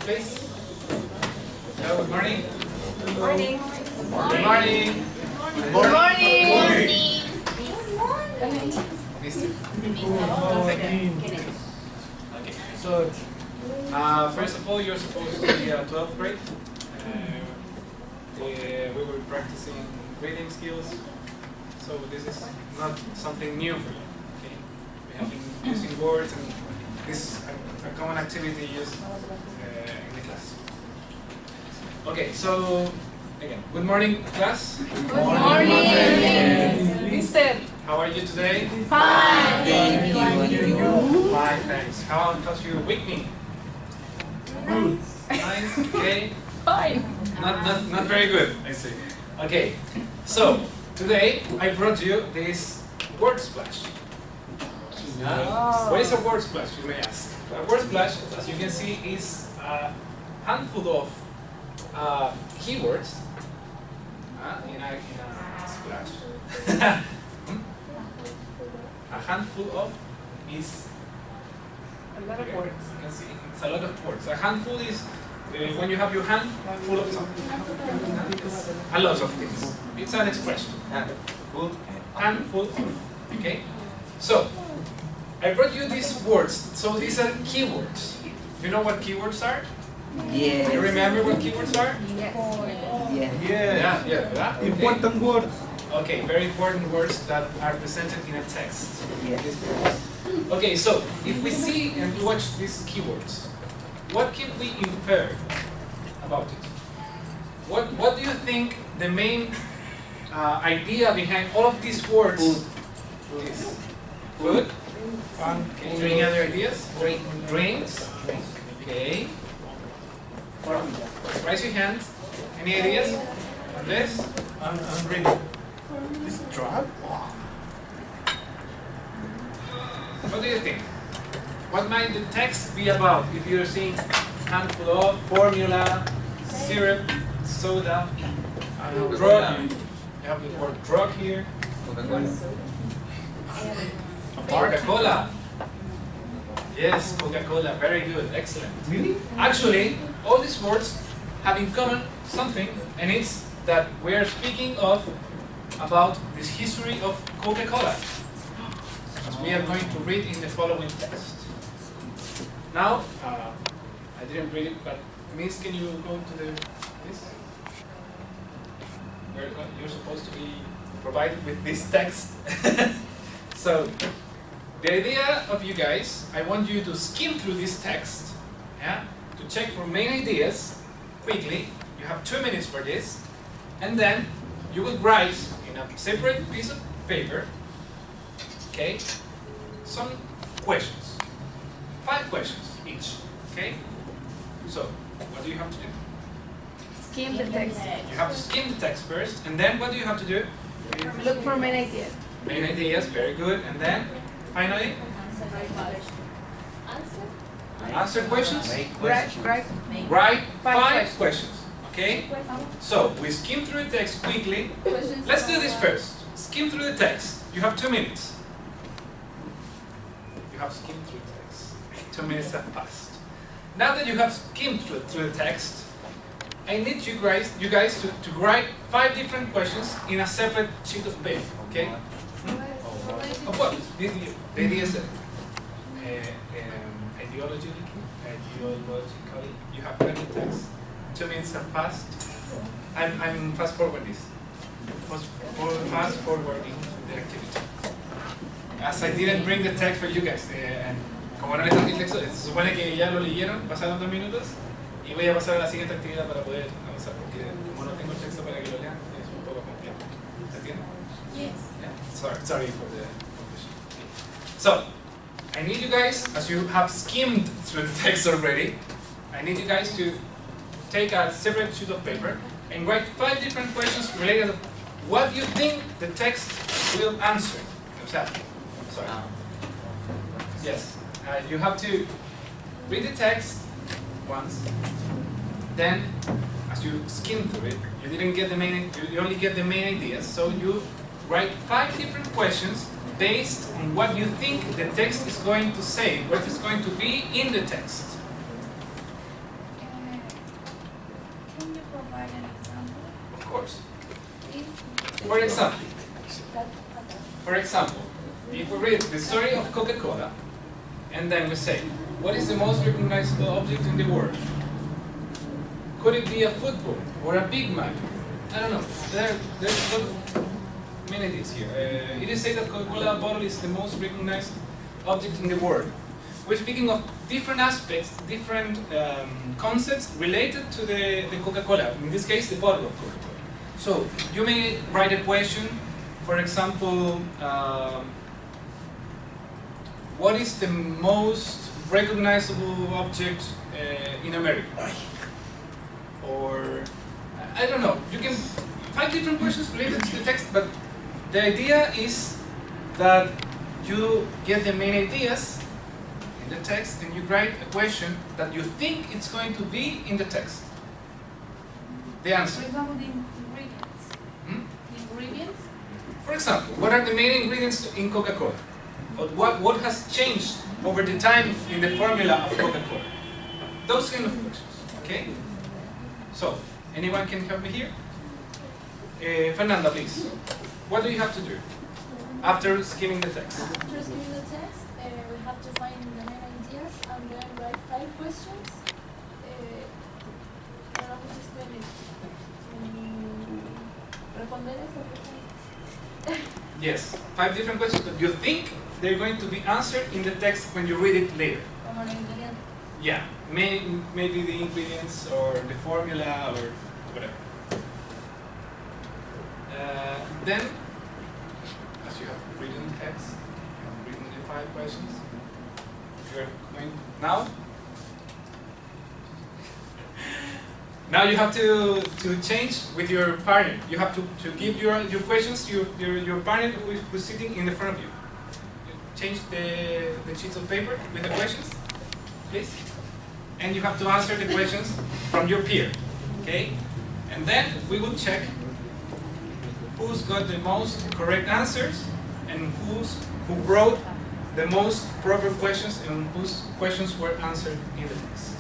please. Hello, good morning. Good morning. Good morning. Good morning. Mister. Okay. So, first of all, you're supposed to be 12th grade. We were practicing reading skills, so this is not something new for you. Okay, we have been using words, and this is a common activity used in the class. Okay, so again, good morning, class. Good morning. Mister. How are you today? Fine. Thank you. Fine, thanks. How's your week been? Good. Nice. Okay. Fine. Not very good, I see. Okay, so today I brought you this word splash. What is a word splash, you may ask? A word splash, as you can see, is a handful of keywords in a splash. A handful of is A lot of words. You can see it's a lot of words. A handful is when you have your hand full of something. A lot of things. It's an expression. Handful of. Okay? So, I brought you these words. So these are keywords. You know what keywords are? Yes. You remember what keywords are? Yes. Yeah. Important words. Okay, very important words that are presented in a text. Yes. Okay, so if we see and we watch these keywords, what can we infer about it? What do you think the main idea behind all of these words is? Food? Okay. Any other ideas? Drinks? Okay. Raise your hand. Any ideas? Andres? I'm ready. This drug? What do you think? What might the text be about if you're seeing handful of, formula, syrup, soda, drug? You have the word drug here. Coca-Cola. Yes, Coca-Cola. Very good. Excellent. Really? Actually, all these words have in common something, and it's that we are speaking about this history of Coca-Cola, as we are going to read in the following text. Now, I didn't read it, but Miss, can you go to this? You're supposed to be provided with this text. So, the idea of you guys, I want you to skim through this text, yeah, to check for main ideas quickly. You have 2 minutes for this, and then you will write in a separate piece of paper, okay, some questions. 5 questions each, okay? So, what do you have to do? Skim the text. You have to skim the text first, and then what do you have to do? Look for main ideas. Main ideas, very good, and then, finally, answer questions? Write 5 questions, okay? So, we skim through the text quickly. Let's do this first. Skim through the text. You have 2 minutes. You have skimmed through the text. 2 minutes have passed. Now that you have skimmed through the text, I need you guys to write 5 different questions in a separate sheet of paper, okay? Of what? The idea is that ideologically, you have read the text. 2 minutes have passed. I'm fast forwarding this. Fast forwarding the activity. As I didn't bring the text for you guys, and como no les traje el texto, se supone que ya lo leyeron, pasaron 2 minutos, y voy a pasar a la siguiente actividad para poder avanzar, porque como no tengo el texto para que lo lean, es un poco complejo. ¿Se entiende? Yes. Yeah? Sorry for the confusion. So, I need you guys, as you have skimmed through the text already, I need you guys to take a separate sheet of paper and write 5 different questions related to what you think the text will answer. Sorry. Yes. You have to read the text once. Then, as you skim through it, you didn't get the main. You only get the main ideas. So you write 5 different questions based on what you think the text is going to say, what is going to be in the text. Can you provide an example? Of course. If For example, if we read the story of Coca-Cola, and then we say, what is the most recognizable object in the world? Could it be a football or a Big Mac? I don't know. There's a lot of many ideas here. It is said that Coca-Cola bottle is the most recognized object in the world. We're speaking of different aspects, different concepts related to the Coca-Cola. In this case, the bottle of Coca-Cola. So you may write a question. For example, what is the most recognizable object in America? Or, I don't know, you can find different questions related to the text, but the idea is that you get the main ideas in the text and you write a question that you think it's going to be in the text. The answer. For example, the ingredients. The ingredients? For example, what are the main ingredients in Coca-Cola? Or what has changed over the time in the formula of Coca-Cola? Those kind of questions, okay? So, anyone can help me here? Fernanda, please. What do you have to do after skimming the text? After skimming the text, we have to find the main ideas and then write 5 questions. I don't know how to explain it. Responder esa pregunta. Yes, 5 different questions that you think they're going to be answered in the text when you read it later. Como el ingrediente. Yeah, maybe the ingredients or the formula or whatever. Then, as you have written the text, you have written the 5 questions, you're going now. Now you have to change with your partner. You have to give your questions to your partner who's sitting in the front of you. Change the sheets of paper with the questions, please. And you have to answer the questions from your peer, okay? And then we will check who's got the most correct answers and who wrote the most proper questions and whose questions were answered in the text.